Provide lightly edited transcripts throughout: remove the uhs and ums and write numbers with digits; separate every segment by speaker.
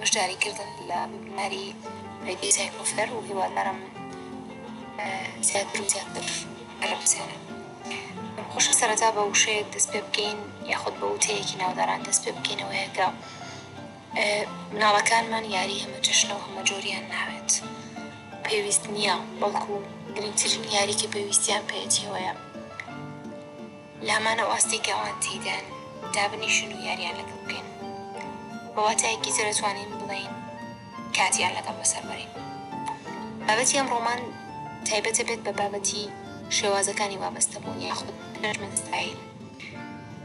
Speaker 1: بەشداریکردن لە بنیاری ڕێگەی سایکلۆفەر و هیوادارم زیاتر و زیاتر ئەرەبزێنن. خۆشە سەرەتا بە وشەیەک دەست پێ بکەین یاخود بە وتەیەکی ناوداران دەست پێ بکەینەوەیە کە مناڵەکانمان یاری هەمە جەشنەوە هەمە جۆریان ناوێت، پێویست نییە، بەڵکو گرنگترین یاری کە پێویستیان پێێتیەوەیە لە هەمانە ئاستی کە ئەوان تێیدان دابنیشن و یاریان لەگەڵ بکەین. بەواتایەکی تر دەتوانین بڵێین کاتیان لەگەڵ بەسەر بەرین. بابەتی ئەم ڕۆمان تایبەتە بێت بە بابەتی شێوازەکانی وابەستە بوون یاخود مەنێجمنت ستایل.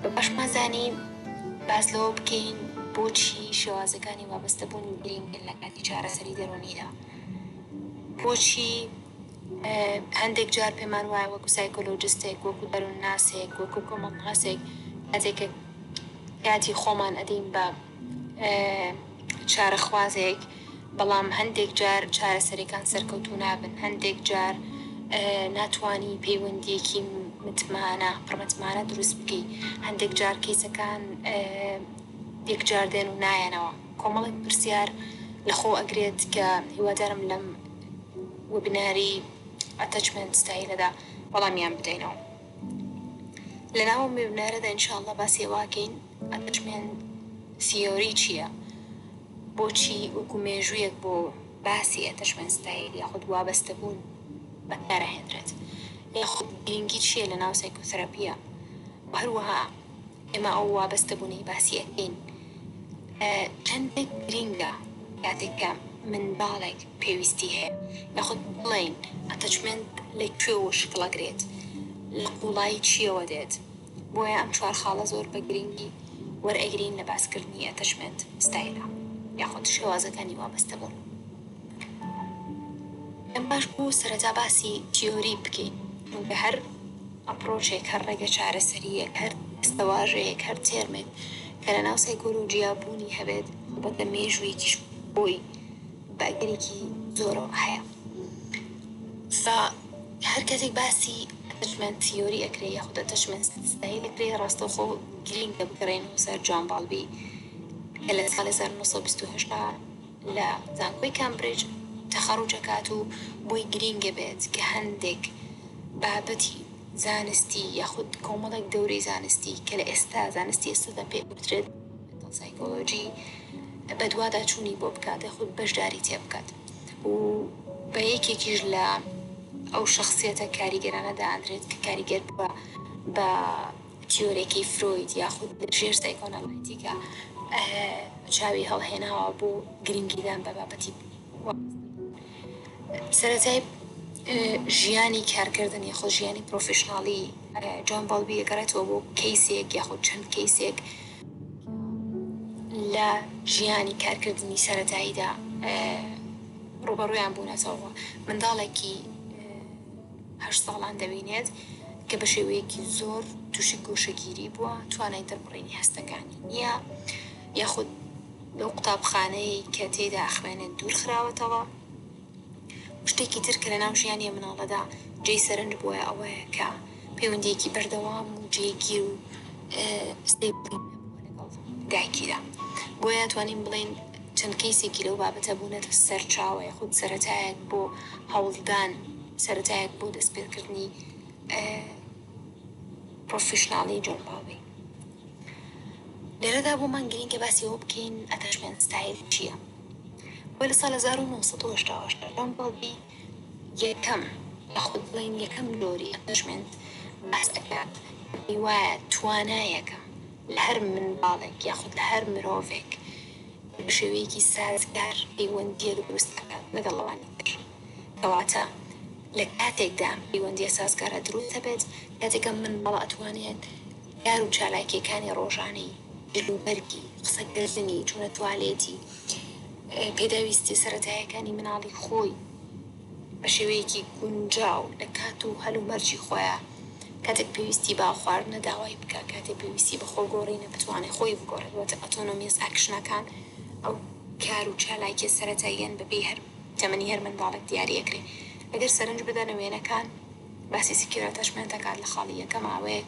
Speaker 1: بە باشمازانی باس لەوە بکەین بۆچی شێوازەکانی وابەستە بوون گرنگن لە کاتی چارەسەری دەرونیدا، بۆچی هەندێک جار پێمان وایە وەکو سایکۆلۆجستێک، وەکو دەروون ناسێک، وەکو کۆمەڵناسێک کاتێکە کاتی خۆمان ئەدەین بە چارەخوازێک، بەڵام هەندێک جار چارەسەرەکان سەرکەوتوو نابن، هەندێک جار ناتوانی پەیوەندیەکی متمانە پڕمەتمانە دروست بکەی، هەندێک جار کەیسەکان یەکجار دێن و نایەنەوە. کۆمەڵێک پرسیار لەخۆ ئەگرێت کە هیوادارم لەم وبناری ئەتەچمنت ستایلەدا وەڵامیان بدەینەوە. لەناو وبنارەدا ئینشاءڵڵا باسی واکەین ئەتەچمنت ثیۆری چییە، بۆچی وەکو مێژوویەک بۆ باسی ئەتەچمنت ستایل یاخود وابەستەبوون بەکارەهێنرێت، یاخود گرنگی چییە لە ناو سایکۆتەراپیە، هەروەها ئێمە ئەو وابەستەبوونی باسی ئەکەین چەندێک گرنگە کاتێککە منداڵێک پێویستی هەیە یاخود بڵێن ئەتەچمنت لەکوێوە شکڵەگرێت، لە قوڵایی چیەوە دێت. بۆیە ئەم چوار خاڵە زۆر بە گرنگی وەرئەگرین لە باسکردنی ئەتەچمنت ستایلە یاخود شێوازەکانی وابەستە بوون. ئەم باش بوو سەرەتا باسی تیۆری بکەین، بە هەر ئەپڕۆچێک، هەر ڕێگە چارەسەریەک، هەر ئەستەواژەیەک، هەر تێرمێک کە لە ناو سایکۆلۆجیا بوونی هەبێت بەتە مێژوویەکیش بۆی بەگەرێکی زۆرەوە هەیە. هەر کەسێک باسی ئەتەچمنت تیۆری ئەکرێ یاخود ئەتەچمنت ستایل ئەکرێ ڕاستەوخۆ گرنگە بگەڕێنەوە سەر جۆن باڵبی کە لە ساڵی 1928 لە زانکۆی کامبرج تەخەڕوجەکات و بۆی گرنگە بێت کە هەندێک بابەتی زانستی یاخود کۆمەڵێک دەورەی زانستی کە لە ئێستا زانستی ئێستادا پێ وترێت سایکۆلۆجی بەدوادا چوونی بۆ بکات یاخود بەشداری تێ بکات و بە یەکێکیش لە ئەو شخصیەتە کاریگەرانەدا ئەندرێت کە کاریگەر بووە بە تیۆرێکی فرۆید یاخود ژێر سایکۆناڵایتیکە چاوی هەڵهێناوە بۆ گرنگیدان بە بابەتی سەرەتای ژیانی کارکردن یاخود ژیانی پرۆفشناڵی جۆن باڵبی ئەگەڕێتەوە بۆ کەیسێک یاخود چەند کەیسێک لە ژیانی کارکردنی سەرەتاییدا ڕوبەڕوویان بوونەتەوە. منداڵێکی 8 ساڵان دەبینێت کە بە شێوەیەکی زۆر تووشی گۆشەگیری بووە، توانای دەربڕینی هەستەکانی نییە یاخود لەو قوتابخانەی کە تێدا ئەخوێنێت دوور خراوەتەوە. شتێکی تر کە لە ناو ژیانی مناڵەدا جێی سەرنج بووە ئەوەیە کە پەیوەندیەکی بەردەوام و جێگیر و ستێبڵی لەگەڵ دایکیدا. بۆیە توانین بڵێن چەند کەیسێکی لەو بابەتە بوونەتە سەر چاوە یاخود سەرەتایەک بۆ هەوڵدان، سەرەتایەک بۆ دەستپێکردنی پرۆفشناڵی جۆن باڵبی. لێرەدا بۆمان گرنگە باسی ئەوە بکەین ئەتەچمنت ستایل چییە. بۆ لە ساڵ 1980 جۆن باڵبی یەکەم یاخود بڵێن یەکەم جۆری ئەتەچمنت باس ئەکات وایە توانایەکە لە هەر منداڵێک یاخود لە هەر مرۆڤێک بە شێوەیەکی سازگار پەیوەندیە دروست دەکات لەگەڵەوانی تر. کەواتە لە کاتێکدا پەیوەندیە سازگارە دروست دەبێت کاتێکە منداڵ ئەتوانێت یار و چالاکیەکانی ڕۆژانەی جلوبەرگی قسەکردنی چوونە توالێتی پێداویستی سەرەتاییەکانی مناڵی خۆی بە شێوەیەکی گونجاو لە کات و هەلومەرجی خۆیان کاتێک پێویستی با خواردنە داوای بکە، کاتێک پێویستی بە خۆگۆڕینە بتوانێت خۆی بگۆڕێت واتە ئۆتۆنۆمیەس ئاکشنەکان ئەو کار و چالاکی سەرەتاییان بەبێ هەر تەمەنی هەر منداڵێک دیاریەکرێ. ئەگەر سەرنج بدەنە وێنەکان باسی سکیۆر ئەتەچمنت دەکات لە خاڵی یەکەم ئەوەیە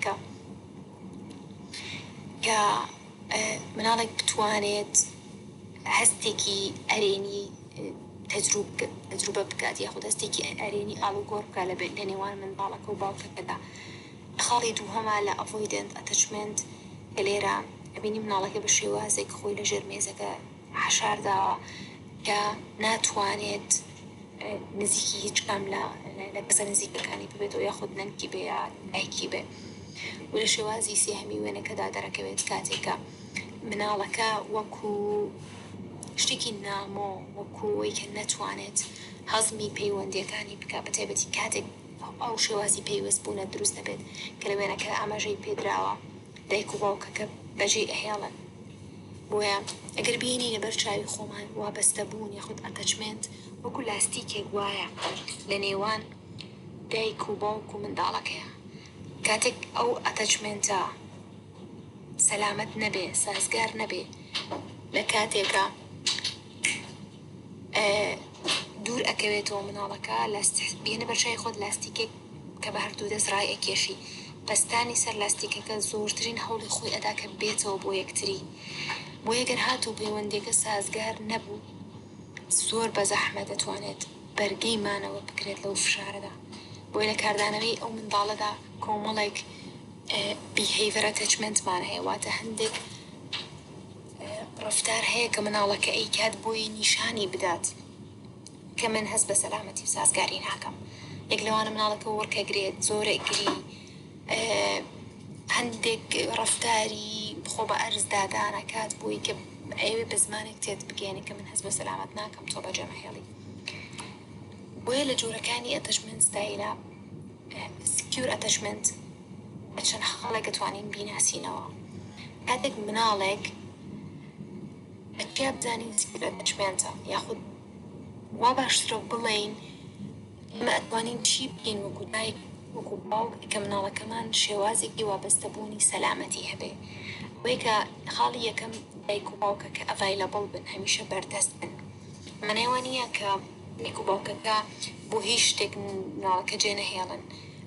Speaker 1: کە مناڵێک بتوانێت هەستێکی ئەرێنی تەجروبە بکات یاخود هەستێکی ئەرێنی ئاڵوگۆڕ بکات لە نێوان منداڵەکە و باوکەکەدا. خاڵی دووهەمە لە avoidant attachment کە لێرە ئەبینی مناڵەکە بە شێوازێک خۆی لە ژێر مێزەکە حەشارداوە کە ناتوانێت نزیکی هیچ کام لە کەسە نزیکەکانی ببێتەوە یاخود نەنکی بێ یا دایکی بێ و لە شێوازی سێهەمی وێنەکەدا دەرەکەوێت کاتێکە مناڵەکە وەکو شتێکی نامۆ وەکوەوەی کە نەتوانێت هەزمی پەیوەندیەکانی بکە بە تایبەتی کاتێک ئەو شێوازی پێیوەست بوونە دروست دەبێت کە لە وێنەکە ئاماژەی پێدراوە دایک و باوکەکە بەجێ ئەهێڵن. بۆیە ئەگەر بینی لەبەر چاوی خۆمان وابەستە بوون یاخود ئەتەچمنت وەکو لاستیکێک وایە لە نێوان دایک و باوک و منداڵەکەیە کاتێک ئەو ئەتەچمنتە سەلامەت نەبێ سازگار نەبێ لە کاتێکە دوور ئەکەوێتەوە مناڵەکە بێنە بەرچای خۆت لاستیکێک کە بە هەردوو دەست ڕای ئەکێشی پەستانی سەر لاستیکەکە زۆرترین هەوڵی خۆی ئەدا کە بێتەوە بۆ یەکتری بۆ یەگەر هاتوو پەیوەندێکە سازگار نەبوو زۆر بە زەحمەت دەتوانێت بەرگەی مانەوە بکرێت لەو فشارەدا. بۆی لە کاردانەوەی ئەو منداڵەدا کۆمەڵێک behavior attachmentمان هەیە واتە هەندێک ڕفتار هەیە کە مناڵەکە ئەیکات بۆی نیشانی بدات کە من هەست بە سەلامەتی و سازگاری ناکەم. یەک لەوانە مناڵەکە وەرکەگرێت زۆرەگری هەندێک ڕفتاری بخۆ بە ئەرز دادانەکات بۆی کە ئەوێ بە زمانێک تێت بگەێنی کە من هەست بە سەلامەت ناکەم تۆ بەجەمەهێڵی. بۆیە لە جۆرەکانی ئەتەچمنت ستایلە سکیور ئەتەچمنت چەند خاڵێک دەتوانین بیناسینەوە. کاتێک مناڵێک ئەتیا بزانین سکیور ئەتەچمنتە یاخود وا باشترە بڵێین ئێمە ئەتوانین چی بکەین وەکو دایک وەکو باوک کە مناڵەکەمان شێوازێکی وابەستەبوونی سەلامەتی هەبێ وەی کە خاڵی یەکەم دایک و باوکە کە ئەڤایلەبڵ بن هەمیشە بەردەست بن. مەنایوانیە کە دایک و باوکەکە بۆ هیچ شتێک مناڵەکە جێ نەهێڵن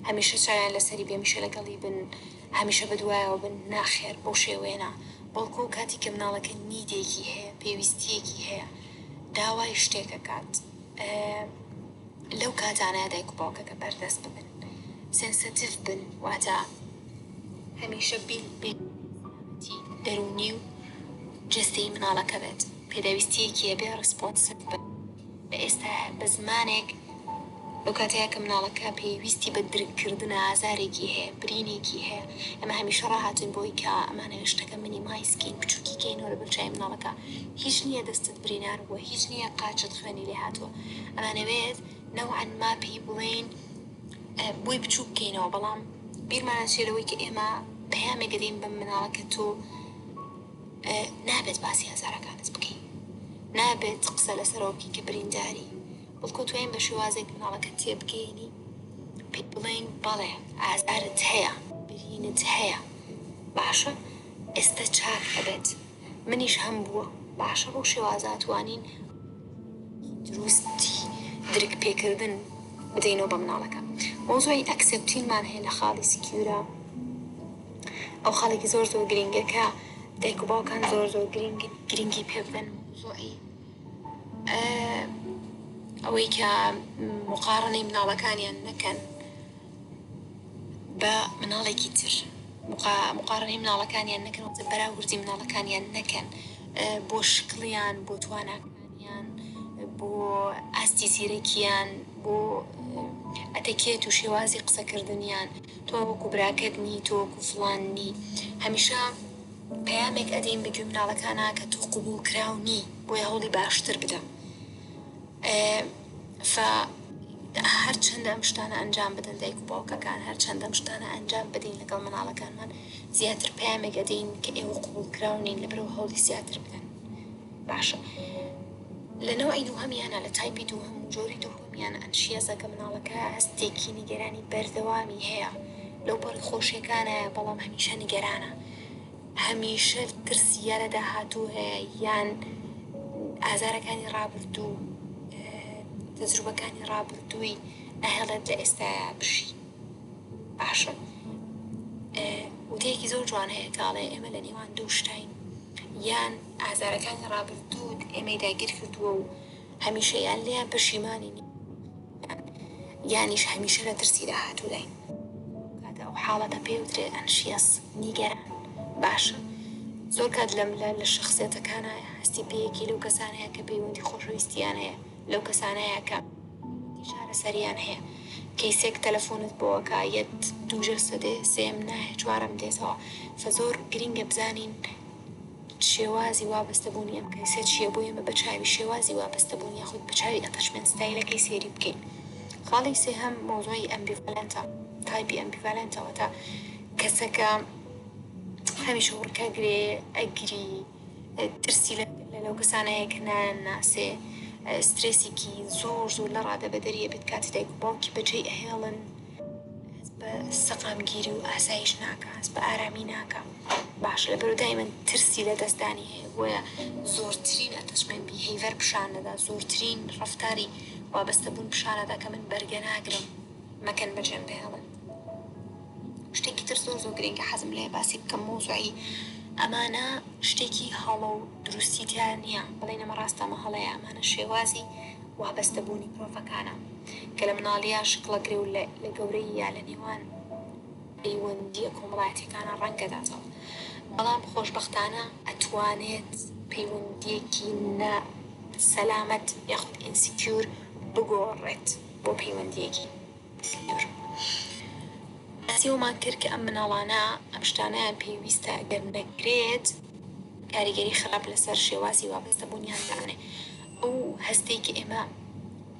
Speaker 1: هەمیشە چایان لەسەری بێ هەمیشە لەگەڵی بن هەمیشە بەدوایەوە بن ناخێر بۆ شێوێنە بەڵکو کاتی کە مناڵەکە نیدێکی هەیە پێویستیەکی هەیە داوای شتێکە کات لەو کاتانەیە دایک و باوکەکە بەردەست ببن سنسیتیڤ بن واتە هەمیشە بیلتی دەرونی و جستەی مناڵەکە بێت پێداویستیەکی هەبێ ڕسپۆنسیڤ بن بە ئێستا بە زمانێک لەو کاتەیە کە مناڵەکە پێویستی بە درکردنە ئازارێکی هەیە برینێکی هەیە ئەمە هەمیشە ڕاهاتن بۆی کە ئەمانە شتەکە منی مایسکین بچووکی کەینەوە لە بەرچای مناڵەکە هیچ نییە دەستت برینار بووە هیچ نییە قاچت خوێنی لێ هاتووە ئەمانەوێت نەوعەن ماپی بڵێن بۆی بچوو بکەینەوە بەڵام بیرمانە چێرەوەی کە ئێمە پەیامێک دەدەین بە مناڵەکە تۆ نابێت باسی ئازارەکانت بکەین نابێت قسە لەسەرەوەکی کە برینداری بەڵکو توێن بە شێوازێک مناڵەکە تێبگەینی پێ بڵێن بەڵێ ئازارت هەیە برینت هەیە باشە ئێستا چاک هەبێت منیش هەم بووە باشە بۆ شێوازاتوانین دروستی درک پێکردن بدەینەوە بە مناڵەکە. مۆزۆی ئەکسپتینمان هەیە لە خاڵی سکیورە ئەو خاڵێکی زۆر زۆر گرنگەکە دایک و باوکان زۆر زۆر گرنگی پێ بدەن مۆزۆی ئەوەی کە مقارنەی مناڵەکانیان نەکەن بە مناڵێکی تر مقارنەی مناڵەکانیان نەکەن و بەراوردی مناڵەکانیان نەکەن بۆ شکڵیان بۆ تواناکانیان بۆ ئاستی زیرەکیان بۆ ئەتەکێت و شێوازی قسەکردنیان تۆ وەکو براکەت نی تۆ وەکو فڵان نی هەمیشە پەیامێک ئەدەین بە گوێ مناڵەکانە کە تۆ قبوڵ کراو نی بۆیە هەوڵی باشتر بدە هەر چەندە ئەم شتانە ئەنجام بدەن دایک و باوکەکان هەر چەندە ئەم شتانە ئەنجام بدەین لەگەڵ مناڵەکانمان زیاتر پەیامێک ئەدەین کە ئێوە قبوڵ کراونین لەبەرەوە هەوڵی زیاتر بدەن باشە. لە نەوەی دووهەمیانە لە تایپی دووهەم و جۆری دووهەمیانە ئەنشیەزە کە مناڵەکە هەستێکی نیگەرانی بەردەوامی هەیە لەو پەڕی خۆشیەکانە بەڵام هەمیشە نیگەرانە هەمیشە ترسیە لە داهاتوو هەیە یان ئازارەکانی ڕابردوو تەجروبەکانی ڕابردووی ئەهێڵێت لە ئێستایا بشی باشە. وتەیەکی زۆر جوان هەیە کاڵێ ئێمە لە نێوان دوو شتین یان ئازارەکانی ڕابردوو ئێمەی داگیر کردووە و هەمیشەیان لێیان پەشیمانین یانیش هەمیشە لە ترسی داهاتوو داین کاتە ئەو حاڵەتە پێوترێ ئەنشیەس نیگەران باشە زۆر کات لە شخصیەتەکانە هەستی پێیەکی لەو کەسانەیە کە پەیوەندی خۆشەویستیان هەیە لەو کەسانەیە کە چارەسەریان هەیە کەیسێک تەلەفۆنت بۆوەکە یەت دووجە سەدێ سێم نایە چوارەم دێتەوە زۆر گرینگە بزانین شێوازی وابەستەبوونی ئەم کەیسێت چییە بۆ ئێمە بە چاوی شێوازی وابەستەبوونی یاخود بە چاوی ئەتەچمنت ستایلەکەی سێری بکەین خاڵی سێهەم مۆزۆی ئەمبیڤالەنتە تایپی ئەمبیڤالەنتەوە تا کەسەکە هەمیشە وڕکەگرێ ئەگری ترسی لەو کەسانەیە کە ناسێ سترێسێکی زۆر لە ڕادە بە دەریە بێت کاتی دایک و باوکی بەجێی ئەهێڵن بە سەقامگیری و ئاسایش ناکە هەست بە ئارامی ناکە باش لە بەرەدای من ترسی لە دەستدانی هەیە بۆیە زۆرترین ئەتەچمنت بیهیڤەر پیشانەدا زۆرترین ڕەفتاری وابەستەبوون پیشانەدا کە من بەرگە ناگرم مەکەن بەجێم بهێڵن شتێکی تر زۆر گرنگە حەزم لێ باسی بکەم مۆزوعی ئەمانە شتێکی هەڵە و دروستیتیان نییە بڵێن ئەمە ڕاستەمە هەڵەیە ئەمانە شێوازی وابەستەبوونی مرۆڤەکانە کە لە مناڵیا شکڵەگرێ و لە گەورەی یا لە نێوان پەیوەندیە کۆمەڵایەتیەکانە ڕەنگەداتەوە بەڵام خۆشبەختانە ئەتوانێت پەیوەندیەکی سەلامەت یاخود ئینسیکیور بگۆڕێت بۆ پەیوەندیەکی سیومان کرد کە ئەم مناڵانە ئەم شتانەیان پێویستە ئەگەر نەکرێت کاریگەری خراپ لەسەر شێوازی وابەستەبوونیان دانێ ئەو هەستێکی ئێمە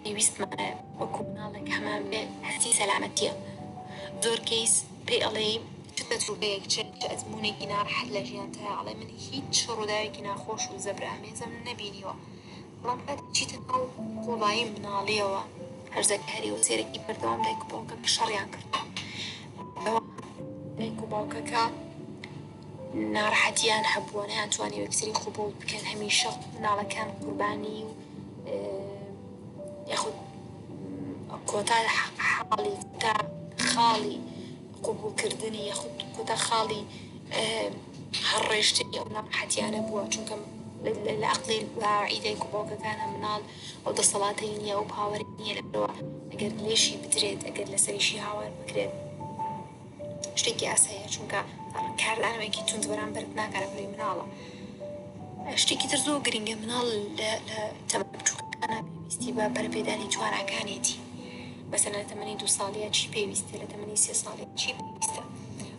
Speaker 1: پێویستمانە وەکو مناڵێک هەمان بێت هەستی سەلامەتیە زۆر کەیس پێی ئەڵێ چ تەجروبەیەک چ ئەزمونێکی ناڕەحەت لە ژیانتەیە ئەڵێ من هیچ ڕووداوێکی ناخۆش و زەبرامێزم نەبینیوە بەڵام کات چیتە ناو قوڵایی مناڵیەوە هەرزەکاری و سێرەکی بەردەوام دایک و باوکە شەڕیان کرد دایک و باوکەکە ناڕەحەتیان هەبووە نەیانتوانی وەکسری قبوڵ بکەن هەمیشە مناڵەکان قوربانی و یاخود کۆتا حاڵی تا خاڵی قبوڵکردنی یاخود کۆتا خاڵی هەڕێشتنی ئەو ناڕەحەتیانە بووە چونکە لە عەقڵی واعی دایک و باوکەکانە مناڵ ئەو دەسەڵاتەی نییە ئەو پاوەری نییە لەبەرەوە ئەگەر لێشی بدرێت ئەگەر لەسەریشی هاوار بکرێت شتێکی ئاساییە چونکە کاردانەوەیەکی توند بەرامبەرت ناکات لە بەرەوەی مناڵە شتێکی تر زۆر گرنگە مناڵ لە تەمەن بچووکەکانە پێویستی بە بەرپێدانی تواناکانێتی مەسەلەن لە تەمەنی 2 ساڵیە چی پێویستە لە تەمەنی 3 ساڵیە چی پێویستە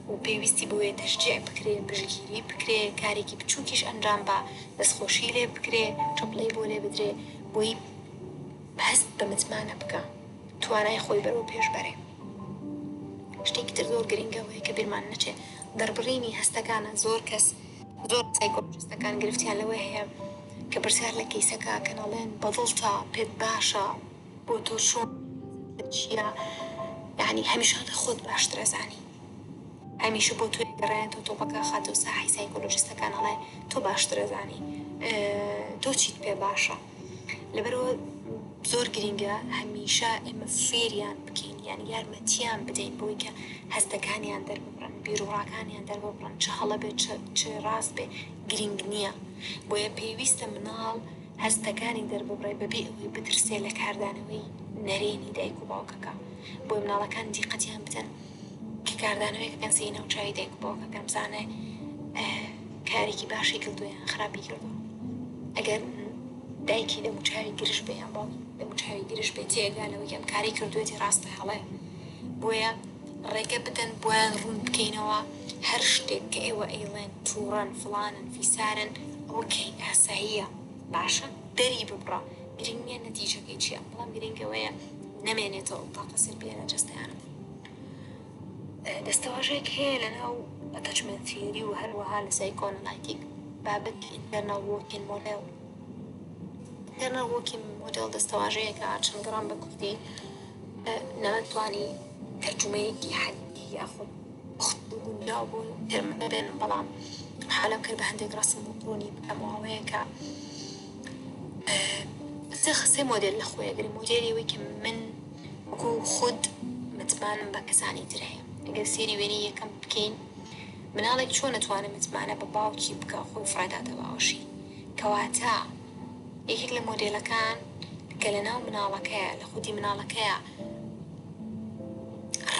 Speaker 1: و پێویستی بۆیە تەشجیع بکرێ بژگیری بکرێ کارێکی بچووکیش ئەنجام بە دەستخۆشی لێ بکرێ چەپڵەی بۆ لێ بدرێ بۆی هەست بە متمانە بکە توانای خۆی بەرەو پێش بەرێ شتێکی تر زۆر گرنگەوەیە کە بیرمان نەچێ دەربڕینی هەستەکانە زۆر کەس زۆر سایکۆلۆژیستەکان گرفتیان لەوەی هەیە کە پرسیار لە کەیسەکە کەناڵێن بەدڵتە پێت باشە بۆ تۆ چۆن چییە یعنی هەمیشە لە خۆت باشترە زانی هەمیشە بۆ تۆ گەڕێن تۆ تۆپەکە خاتەوە ساحی سایکۆلۆژیستەکان ئەڵێ تۆ باشترە زانی تۆ چیت پێ باشە لەبەرەوە زۆر گرنگە هەمیشە ئێمە فێریان بکەین یان یارمەتیان بدەین بۆی کە هەستەکانیان دەرببڕن بیرۆڕاکانیان دەرببڕن چه هەڵە بێت چ ڕاست بێ گرنگ نییە بۆیە پێویستە مناڵ هەستەکانی دەرببڕێ بەبێ ئەوەی بترسێ لە کاردانەوەی نەرێنی دایک و باوکەکە بۆی مناڵەکان دیقەتیان بدەن کە کاردانەوەی کەکەن سێ ناوچاوی دایک و باوکەکەم بزانێ کارێکی باشی کردویان خراپی کردو ئەگەر دایکی دەموچاوی گرش بێ یان باوکی دەموچاوی گرش بێ تێگالەوەی ئەم کاری کردوێتی ڕاستە هەڵێ بۆیە ڕێگە بدەن بۆیان ڕوون بکەینەوە هەر شتێک کە ئێوە ئەیڵێن تووڕەن فڵانن فیسارن ئۆکەی ئاساییە باشە دەری ببڕە گرنگ نییە نەتیجەکەی چییە بەڵام گرنگەوەیە نەمێنێتەوە تاقە سەربیانە جەستەیانە دەستەواژەیەک هەیە لەناو ئەتەچمنت تیۆری و هەروەها لە سایکۆنەلایتیک بابەت ئینتەرنەل وۆرکینگ مۆدێڵ ئینتەرنەل وۆرکینگ مۆدێڵ دەستەواژەیەکە چەند گەڕام بە کوردی نەمەتوانی تەرجمەیەکی حەدی یاخود بوونراو بۆ تێرمە بێن بەڵام حالم کرد بە هەندێک ڕسم و ڕوونی بکەمەوەیە کە سێ مۆدێل لە خۆیەگەری مۆدێلیەوەی کە من وەکو خود متمانم بە کەسانی تر هەیە ئەگەر سێری وێنی یەکەم بکەین مناڵێک چۆن نەتوانێت متمانە بە باوکی بکە خۆی فڕێداتە باوەشی کەواتە یەکێک لە مۆدێلەکان کە لەناو مناڵەکەیە لە خودی مناڵەکەیە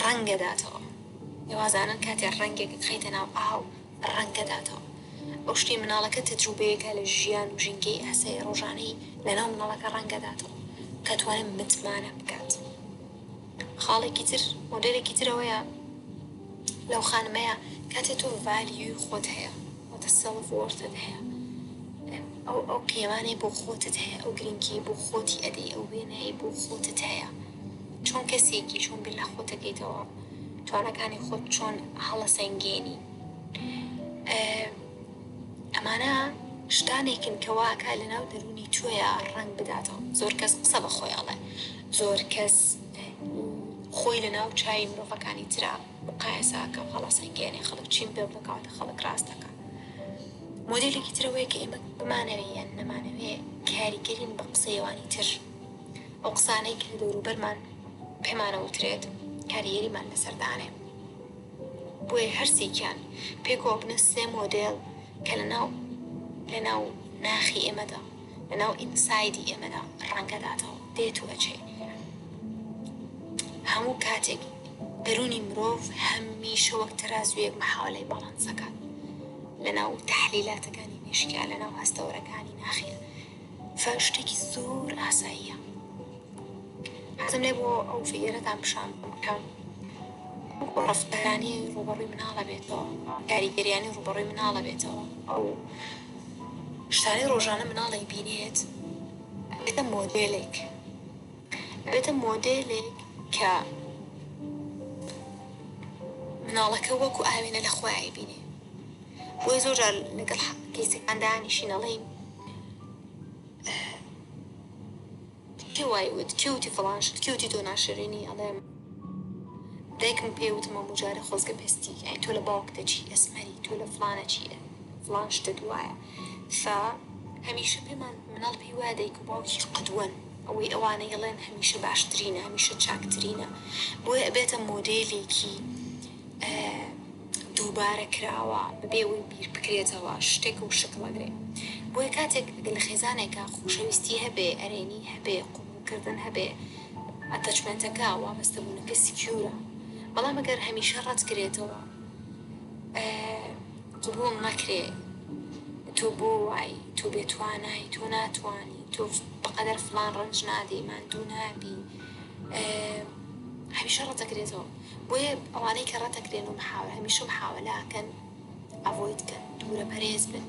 Speaker 1: ڕەنگەداتەوە هێوازانن کاتێ ڕەنگێک خەیتە ناو ئاو ڕەنگەداتەوە ئەو شتێ مناڵەکە تەجروبەیەکە لە ژیان و ژینگەی ئاسایی ڕۆژانەی لەناو مناڵەکە ڕەنگەداتەوە کە توانێت متمانە بکات. خاڵێکی تر مۆدێلێکی ترەوەیە لەو خانمەیە کاتێ تۆ ڤالیوی خۆت هەیە واتە سەڵف وەرتت هەیە ئەو قیمانەی بۆ خۆتت هەیە ئەو گرنگی بۆ خۆتی ئەدەی ئەو وێنەی بۆ خۆتت هەیە چۆن کەسێکی چۆن بیر لە خۆتەکەیتەوە توانەکانی خۆت چۆن هەڵە سەنگێنی ئەمانە شتانێکن کە واکە لەناو دەرونی توێە ڕەنگ بداتەوە. زۆر کەس قسە بە خۆیاڵێ زۆر کەس خۆی لەناو چای مرۆڤەکانی ترا مقایساکە هەڵە سەنگێنێ خەڵک چیم پێ بڵکاتە خەڵک ڕاستەکە. مۆدێلێکی ترەوەیە کە ئێمە بمانەوێ یان نەمانەوێ کاریگەرین بە قسەیوانی تر ئەو قسانەی کە دەوروبەرمان پێمانەوترێت کاریگەریمان لەسەردانێ بۆیە هەرسێکیان پێکۆ بنە سێ مۆدێل کە لەناو ناخی ئێمەدا لەناو ئینسایدی ئێمەدا ڕەنگەداتەوە دێت و ئەچێ هەموو کاتێک دەرونی مرۆڤ هەمیشە وەک تەرازویەک محاولەی باڵانسەکات لەناو تەحلیلاتەکانی مێشکیا لەناو هەستەوەرەکانی ناخیە شتێکی زۆر ئاساییە. حەزم لێ بۆ ئەو فێرەتان پیشان بکەم ڕەفتارانی ڕوبەڕووی مناڵە بێتەوە کاریگەریانی ڕوبەڕووی مناڵە بێتەوە ئەو شتانەی ڕۆژانە مناڵی بینێت بێتە مۆدێلێک کە مناڵەکە وەکو ئاوێنە لە خۆیان بینێ بۆی زۆر جار لەگەڵ کەیسەکاندا نشین ئەڵێین کێ وای وت کێ وتی فڵان شت کێ وتی تۆ ناشرینی ئەڵێم دایکم پێوتمە مجارە خۆزگە پێستی یعنی تۆ لە باوکتە چی ئەسمەری تۆ لە فڵانە چیە فڵان شتت وایە هەمیشە پێمان مناڵ پێی وایە دایک و باوکی قدوەن ئەوەی ئەوانە یڵێن هەمیشە باشترینە هەمیشە چاکترینە بۆیە ئەبێتە مۆدێلێکی دووبارە کراوە بەبێەوەی بیر بکرێتەوە شتێک و شکڵەگرێ بۆیە کاتێک لە خێزانێکە خۆشەویستی هەبێ ئەرێنی هەبێ قوبولکردن هەبێ ئەتەچمنتەکە وابەستەبوونەکە سیکیورە بەڵام ئەگەر هەمیشە ڕەتکرێتەوە قبول نەکرێ تۆ بۆ وای تۆ بێتوانای تۆ ناتوانی تۆ بەقەدەر فڵان ڕەنج نادەی ماندوو نابی هەمیشە ڕەتەکرێتەوە بۆیە ئەوانەی کە ڕەتەکرێن و هەمیشە محاوەلاکەن ئەڤۆیدکەن دوورە پەرێز بن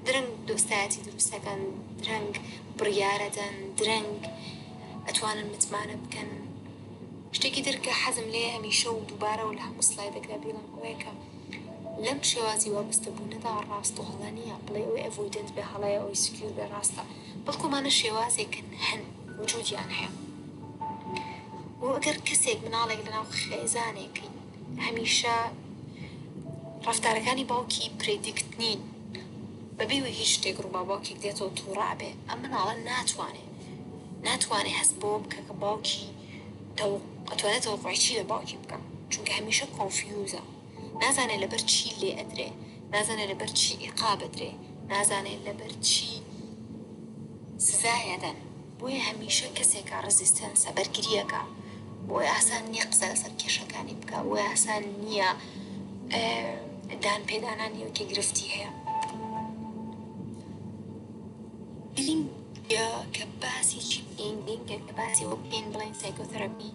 Speaker 1: درەنگ دۆستایەتی دروستەکەن درەنگ بڕیارەدەن درەنگ ئەتوانن متمانە بکەن. شتێکی درکە حەزم لێ هەمیشە و دووبارە و لە هەموو سلایدێکدا بڵێم ئەوەیە لەم شێوازی وابەستەبوونەدا ڕاست و هەڵە نییە بڵێ ئەوەی ئەڤۆیدنت بێ هەڵەیە ئەوی سکیور بێ ڕاستە بەڵکومانە شێوازێکن هەن وجودیان هەیە و ئەگەر کەسێک مناڵێک لەناو خێزانێکی هەمیشە ڕەفتارەکانی باوکی پرێدیکت نین بەبێوە هیچ شتێک ڕووبا باوکێک دێتەوە تووڕابێ ئەم مناڵە ناتوانێ هەست بۆ بکە کە باوکی ئەتوانێت تەوەقوعی چی لە باوکی بکە چونکە هەمیشە کۆنفیوزە نازانێت لەبەر چی لێ ئەدرێ نازانێت لەبەر چی عیقاب ئەدرێ نازانێت لەبەر چی سزایەدەن بۆیە هەمیشە کەسێکە ڕزیستەنسە بەرگریەکە بۆی ئاسان نییە قسە لەسەر کێشەکانی بکە بۆی ئاسان نییە دان پێدانانی وەکی گرفتی هەیە گرنگە کە باسی چی بکەین گرنگە کە باسی وە بکەین بڵێن سایکۆتەراپی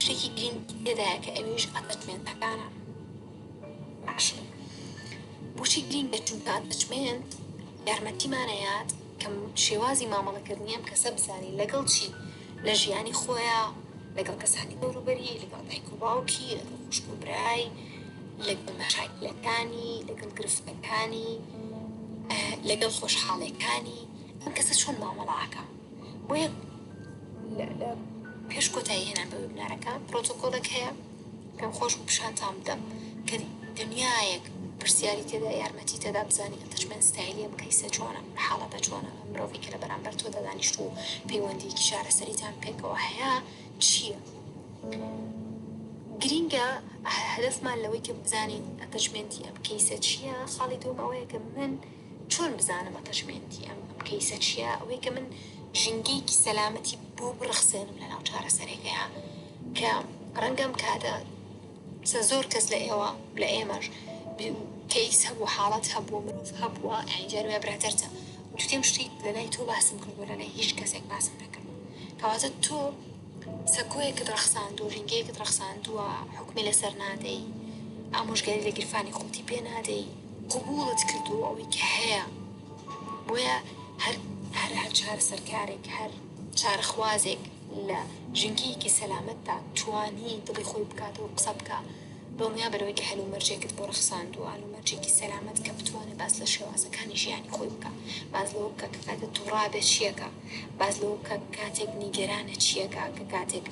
Speaker 1: شتێکی گرنگ تێدایە کە ئەویش ئەتەچمێنتەکانە باشە بۆچی گرنگە چونکە ئەتەچمێنت یارمەتیمانەیات کەم شێوازی مامەڵەکردنیەم کەسە بزانی لەگەڵ چی لە ژیانی خۆیە لەگەڵ کەسانی دەوروبەری لەگەڵ دایک و باوکی لەگەڵ خوشک و برای لەگەڵ مەشاکلەکانی لەگەڵ گرفتەکانی لەگەڵ خۆشحاڵەکانی ئەم کەسە چۆن مامەڵاکە بۆیە لە پێش کۆتایی هێنان بە وێبنارەکە پرۆتۆکۆڵێک هەیە کەم خۆش و پیشانتان بدەم کە دنیایەک پرسیاری تێدا یارمەتی تێدا بزانی ئەتەچمنت ستایلیە بکەیسە چۆنە حاڵەتە چۆنە مرۆڤی کە لە بەرامبەر تۆ دەدانیشت و پەیوەندیکی شارەسەریتان پێکەوە هەیە چییە گرینگە هەدەفمان لەوەی کە بزانین ئەتەچمنتی ئەم کەیسە چییە خاڵی دوم ئەوەیە کە من چۆن بزانم ئەتەچمێنتی ئەم کەیسە چییە؟ ئەوەی کە من ژنگێکی سەلامەتی بۆ بڕخسێنم لە ناو چارەسەرێکەیە کە ڕەنگەم کاتە زۆر کەس لە ئێوە لە ئێمەش کەیس هەبوو حاڵەت هەبوو مرۆڤ هەبووە ئەینجاروێ براتەرتە تێم شتیت لە لای تۆ باسم کردووە لە لای هیچ کەسێک باسم نەکرد کەواتە تۆ سەکۆیەکت ڕەخساندووە ژینگەیەکت ڕەخساندووە حکمی لەسەر نادەی ئامۆژگاری لە گیرفانی خۆتی پێ نادەی قبوڵت کردووە ئەوەی کە هەیە بۆیە هەر چارە سەرکارێک هەر چارەخوازێک لە ژنگەیەکی سەلامەتدا توانی دڵی خۆی بکاتەوە قسە بکە بەڵمیا بەرەوەی کە هەلومەرجێکت بۆ ڕەخساندووە هەلومەرجێکی سەلامەت کە بتوانێت باس لە شێوازەکانی ژیانی خۆی بکە باز لەوە بکە کە کاتێک تووڕابێت چیەکە باز لەوە بکە کاتێک نیگەرانە چیەکە کە کاتێک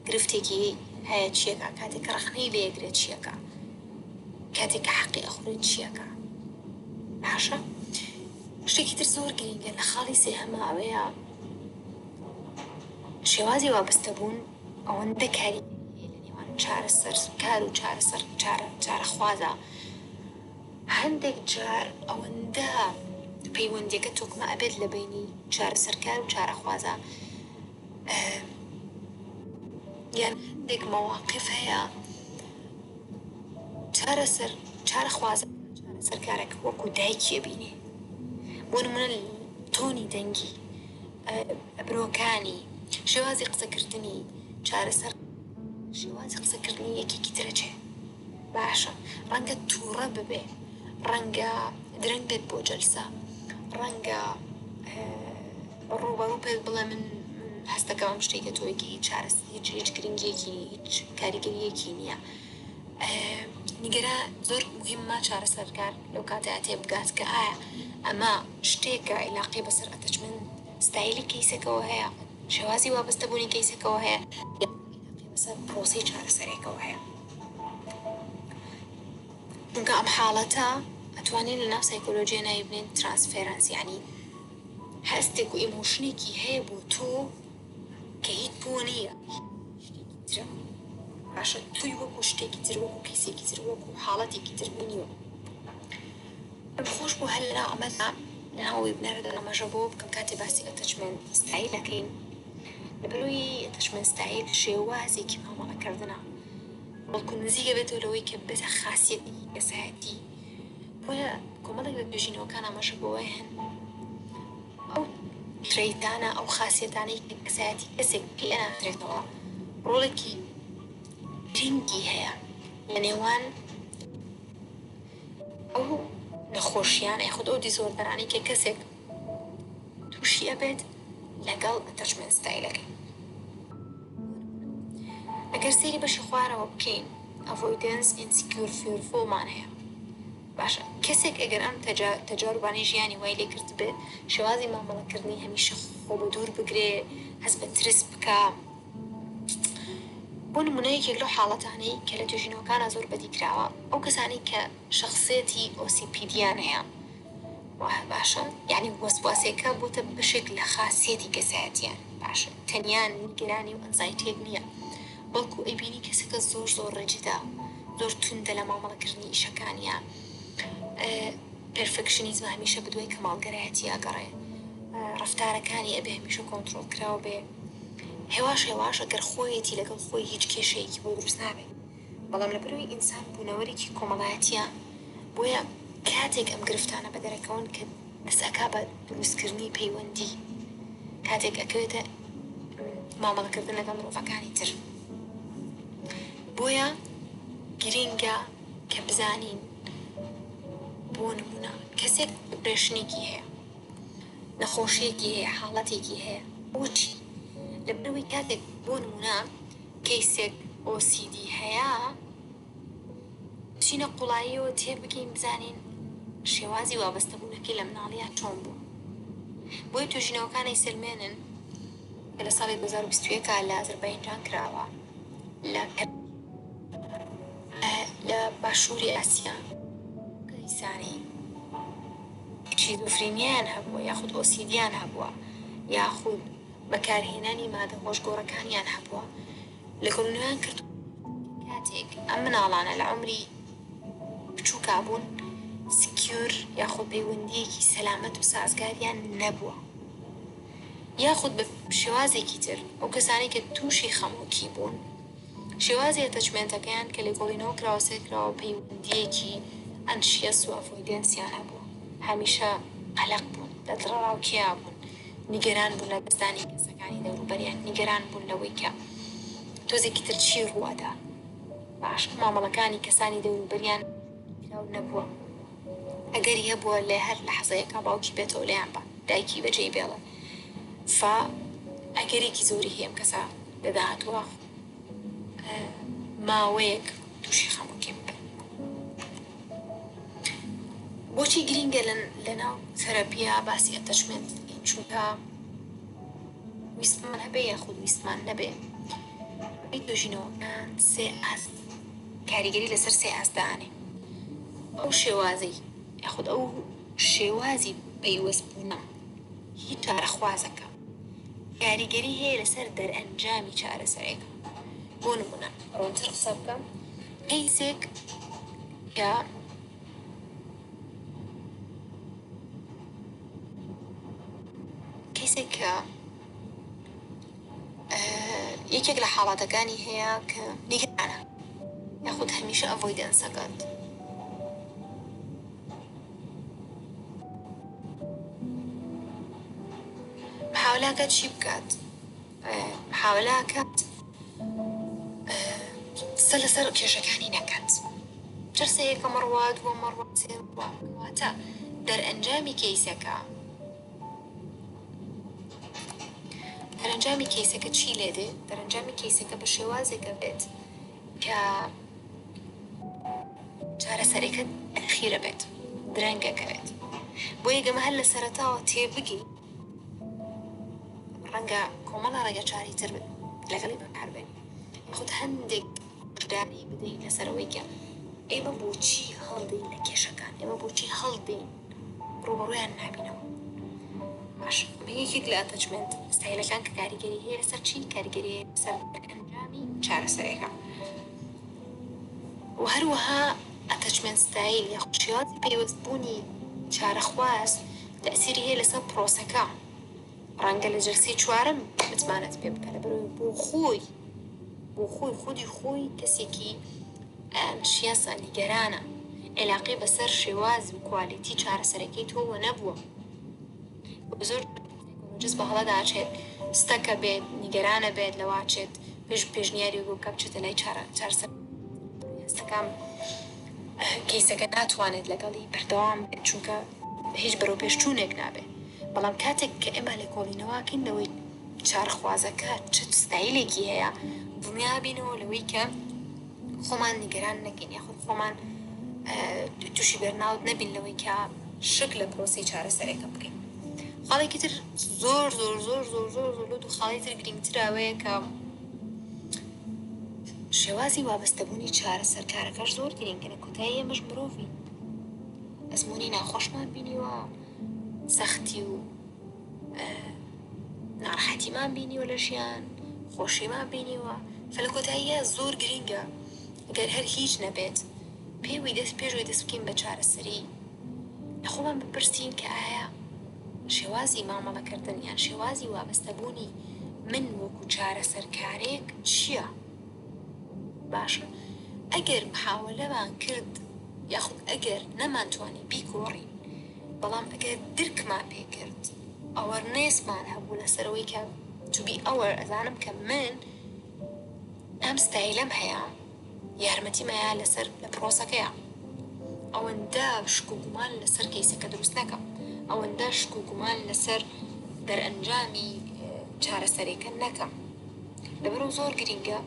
Speaker 1: گرفتێکی هەیە چیەکە کاتێک ڕەخنەی لێگرێت چیەکە کاتێک کە حەقی ئەخورێت چیەکە باشە شتێکی تر زۆر گرینگە لە خاڵی سێهەمە ئەوەیە شێوازی وابستەبوون ئەوەندە کاری لە نێوان چارەسەر کار و چارەخوازە هەندێک جار ئەوەندە پەیوەندیەکە تۆکمە ئەبێت لە بینی چارەسەرکار و چارەخوازە یان هەندێک مەواقف هەیە چارەخوازە چارەسەرکارێک وەکو دایکیە بینێ بۆ نمونە تۆنی دەنگی ئەبرۆکانی شێوازی قسەکردنی چارەسەر شێوازی قسەکردنی یەکێکی ترەچێ باشە ڕەنگە تووڕە ببێ ڕەنگە درەنگ بێت بۆ جەلسە ڕەنگە ڕووبەڕوو پێت بڵێ من هەستەکەم شتێکە تۆیەکی هیچ گرنگیەکی هیچ کاریگەریەکی نییە نیگەرە زۆر مهمە چارەسەرکار لەو کاتەیە تێ بگات کە ئایا ئەمە شتێکە عیلاقی بەسەر ئەتەچمنت ستایلی کەیسەکەەوە هەیە شێوازی وابستەبوونی کەیسەکەەوە هەیە عیلاقی بەسەر پرۆسی چارەسەرێکەوە هەیە چونکە ئەم حاڵەتە ئەتوانین لە ناو سایکۆلۆجیە نایبنێن ترانسفێرەنس یعنی هەستێک و ئیمۆشنێکی هەیە بۆ تۆ کە هیچ بۆ نییە شتێکی ترە باشە توی وەکو شتێکی تر وەکو کەسێکی تر وەکو حاڵەتێکی تر بینیوە خۆش بۆ هەر لەناو ئەمەدا لەناوی بنەرەدا ئەمەژە بۆ بکەم کاتێ باسی ئەتەچمنت ستایلەکەین لەبەرەوەی ئەتەچمنت ستایل شێوازێکی مامەڵەکردنە بەڵکو نزیکە بێتەوە لەوەی کە بێتە خاسیەتی کەسایەتی بۆیە کۆمەڵێک لە توێژینەوەکان ئەمەژە بۆەوەی هەن ئەو ترەیتانە ئەو خاسیەتانەی کەسایەتی کەسێک پێ ناترێتەوە ڕۆڵێکی گرنگی هەیە لە نێوان ئەو نەخۆشیان یاخود ئەو دیزۆردەرانی کە کەسێک تووشی ئەبێت لەگەڵ ئەتەچمنت ستایلەکەی ئەگەر سەیری بەشی خوارەوە بکەین ئەڤۆیدنس ئینسیکیور فیۆرفۆڵمان هەیە باشە کەسێک ئەگەر ئەم تەجاربانی ژیانی وای لێ کرد بێت شێوازی مامەڵەکردنی هەمیشە خۆ بە دوور بگرێ هەست بە ترس بکە بۆ نمونەیەکێک لەو حاڵەتانەی کە لە توێژینەوەکانە زۆر بەدیکراوە ئەو کەسانی کە شخصێتی ئۆسیپیدیان هەیە باشە یعنی وەسواسێکە بۆتە بەشێک لە خاسیەتی کەسایەتیان باشە تەنیان نیگەرانی و ئەنزایتێک نییە بەڵکو ئەیبینی کەسێکە زۆر ڕێجیدا زۆر توندە لە مامەڵەکردنی ئیشەکانیان پرفکشنیزم هەمیشە بدوای کەماڵگەرایەتی ئەگەڕێ ڕەفتارەکانی ئەبێ هەمیشە کۆنتڕۆڵ کراوە بێ هێواش ئەگەر خۆیەتی لەگەڵ خۆی هیچ کێشەیەکی بۆ دروست نابێت بەڵام لەبەرەوەی ئینسان بوونەوەرێکی کۆمەڵایەتیە بۆیە کاتێک ئەم گرفتانە بە دەرەکەون کە دەسەکا بە دروستکردنی پەیوەندی کاتێک ئەکەوێتە مامەڵەکردن لەگەڵ مرۆڤەکانی تر بۆیە گرینگە کە بزانین بۆ نمونە کەسێک پرێشنێکی هەیە نەخۆشیەکی هەیە حاڵەتێکی هەیە بۆچی لەبەرەوەی کاتێک بۆ نمونە کەیسێک OCD هەیە بچینە قوڵاییەوە تێبگەین بزانین شێوازی وابەستەبوونەکەی لە مناڵیات چۆن بوو بۆی توێژینەوەکانی سلمێنن کە لە ساڵی 2021 لە ئازەربایجان کراوە لە باشووری ئاسیا کەیسانی شیزۆفرینیان هەبووە یاخود ئۆسیدیان هەبووە یاخود بەکارهێنانی مادە هۆشگۆڕەکانیان هەبووە لە کۆلونیان کرد کاتێک ئەم مناڵانە لە عمری بچووکا بوون سکیور یاخود پەیوەندیەکی سەلامەت و سازگاریان نەبووە، یاخود بە شێوازێکی تر ئەو کەسانی کە تووشی خەمۆکی بوون شێوازی ئەتەچمێنتەکەیان کە لێکۆڵینەوە کراوە سێکراوە پەیوەندیەکی ئەنشیەس و ئەفۆیدەنسیان هەبووە، هەمیشە قەلەق بوون، دەدڵەڕاوکیا بوون، نیگەران بوون لە دەستانی کەسەکانی دەوروبەریان، نیگەران بوون لەوەی کە تۆزێکی تر چی ڕووادا، باش مامەڵەکانی کەسانی دەوروبەریان کراو نەبووە، ئەگەری هەبووە لێ هەر لە حەزەیەکە باوکی بێتەوە لێیان بە دایکی بەجێی بێڵە فا ئەگەرێکی زۆری هەیە ئەم کەسە لەداهاتووە ماوەیەک تووشی خەمۆکیم بێت. بۆچی گرینگە لەناو تەرەپیا باسی ئەتەچمنت چونکە ویستمان هەبێ یاخود ویستمان نەبێ دۆژینەوەکان سێ ئاست کاریگەری لەسەر سێ ئاستدانێ ئەو شێوازەی یاخود ئەو شێوازی پەیوەستبوونە هیچ چارەخوازەکە کاریگەری هەیە لەسەر دەرئەنجامی چارەسەرێکە. بۆ نمونە ڕۆنتر قسە بکەم کەیسێک کە یەکێک لە حاڵاتەکانی هەیە کە نیگەرانە یاخود هەمیشە ئەڤۆیدەنسەکەات محاولاکات چی بکات؟ محاولاکات سەر لەسەر کێشەکانی نەکات جرسە یەکە مەڕوا دووە مەڕوا سێ مەڕوا کەواتە دەرئەنجامی کەیسەکە دەرەنجامی کەیسەکە چی لێ دێ؟ دەرەنجامی کەیسەکە بە شێوازێکە بێت کە چارەسەرێکە ئەخیرە بێت درەنگەکە بێت بۆ یەگەمە هەر لە سەرەتاوە تێبگی ڕەنگە کۆمەڵە ڕێگە چاری تر بێت لەگەڵی بەکار بێت خود هەندێک داری بدەین لەسەرەوەی کە ئێمە بۆچی هەڵدەین لە کێشەکان ئێمە بۆچی هەڵدەین ڕوبەڕوویان نابینەوە. باش یەکێک لە ئەتەچمنت ستایلەکان کە کاریگەری هەیە لەسەر چی؟ کاریگەری هەیە لەسەر ئەنجامی چارەسەرێکە و هەروەها ئەتەچمنت ستایل یاخود شێوازی پەیوەستبوونی چارەخواز تەئسیری هەیە لەسەر پرۆسەکە ڕەنگە لە جەلسەی چوارەم بتمانێت پێ بکە لەبەرەوەی بۆ خۆی خۆی کەسێکی ئەنشیەسە نیگەرانە عێلاقەی بەسەر شێواز و کوالیتی چارەسەرەکەی تۆوە نەبووە زۆر جست بە هەڵەدا ئاچێت ستەکە بێت نیگەرانە بێت لەواچێت پێشنیاری بۆ بکە بچێتە لای چارەسەر هەستەکان کەیسەکە ناتوانێت لەگەڵی بەردەوام بێت چونکە هیچ بەرەو پێشچوونێک نابێت بەڵام کاتێک کە ئێمە لێکۆڵینەوەکەین لەوەی چارەخوازەکە چ ستایلێکی هەیە دڵنیابینەوە لەوەی کە خۆمان نیگەران نەکەین یاخود خۆمان تووشی بەرناوت نەبین لەوەی کە شک لە پرۆسی چارەسەرێکە بکەین. خاڵێکی تر زۆر و خاڵی تر گرنگتراوەیە کە شێوازی وابەستەبوونی چارەسەرکارەکەش زۆر گرنگە لە کۆتایی ئێمەش مرۆڤین ئەزمموی ناخۆشمان بینیوە سەختی و ناڕەحەتیمان بینیوە لە ژیان خۆشیمان بینیوە فە لە کۆتاییە زۆر گرنگە ئەگەر هەر هیچ نەبێت پێشوی دەست بکەین بە چارەسەری لە خۆمان بپرسین کە ئایا شێوازی مامەڵەکردن یان شێوازی وابەستەبوونی من وەکو چارەسەرکارێک چییە؟ باشە ئەگەر محاولەمان کرد یاخود ئەگەر نەمانتوانی بیگۆڕین بەڵام ئەگەر درکمان پێ کرد ئەوەرنێسمان هەبوو لەسەرەوەی کە توبی ئەوە ئەزانم کە من ئەم ستایلەم هەیە یارمەتیمەیە لەسەر لە پرۆسەکەیە ئەوەندە شک و گومان لەسەر کەیسەکە دروست نەکەم ئەوەندە شک و گومان لەسەر دەرئەنجامی چارەسەرێکە نەکەم لەبەرەوە زۆر گرنگە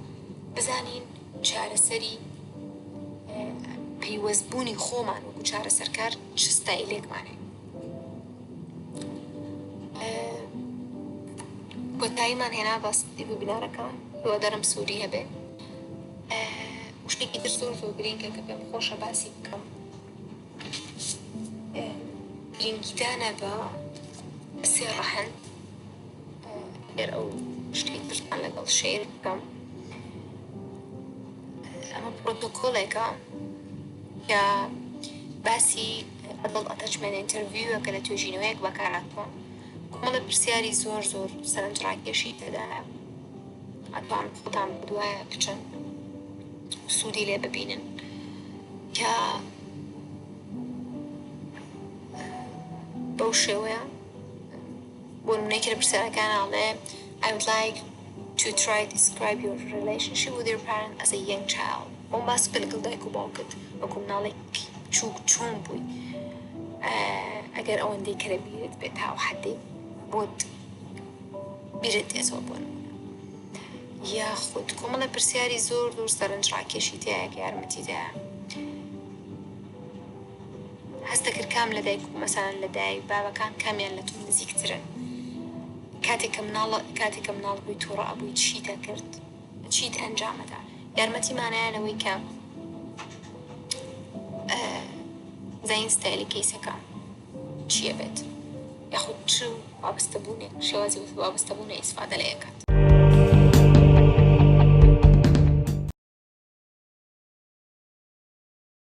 Speaker 1: بزانین چارەسەری پەیوەستبوونی خۆمان وەکو چارەسەرکار چ ستایلێکمانێ. کۆتاییمان هێنا باسی وێبینارەکە هیوادارم سووری هەبێ شتێکی تر زۆر گرنگە کە پێم خۆشە باسی بکەم گرنگیدانە بە سێ ڕەهەن ئەگەر ئەو شتێک ترتان لەگەڵ شێر بکەم ئەمە پرۆتۆکۆڵێکە کە باسی ئەدڵ ئەتەچمێن ئینتەرویوەکە لە توێژینەوەیەک بەکارهاتووە کۆمەڵە پرسیاری زۆر سەرنجڕاکێشی تێدایە ئەتوان خۆتان بدوایە بچن سوودی لێ ببینن کە بەو شێوەیە بۆ نمونەیەکی لە پرسیارەکان ئاڵێ I would like to try to describe your relationship with your parent as a young child. بۆم باس کرد لەگەڵ دایک و باوکت وەکو مناڵێک چۆن بووی ئەگەر ئەوەندەی کە لە بیرت بێت هاو حەدێ بۆت بیرت دێتەوە بۆ نمونە یاخود کۆمەڵە پرسیاری زۆر سەرنجڕاکێشی تایە کە یارمەتی دایە هەست دەکرد کام لە دایک و مەسەڵەن لە دایک بابەکان کامیان لە تۆ نزیکترن کاتێک کە مناڵ بووی تۆڕە ئەبووی چیت دەکرد چیت ئەنجامەدا یارمەتی مانایانەوەی کە زین ستایلی کەیسەکە چییە بێت یاخود چ وابستەبوونێک شێوازی وابستەبوونە ئیسفادە لە یەکات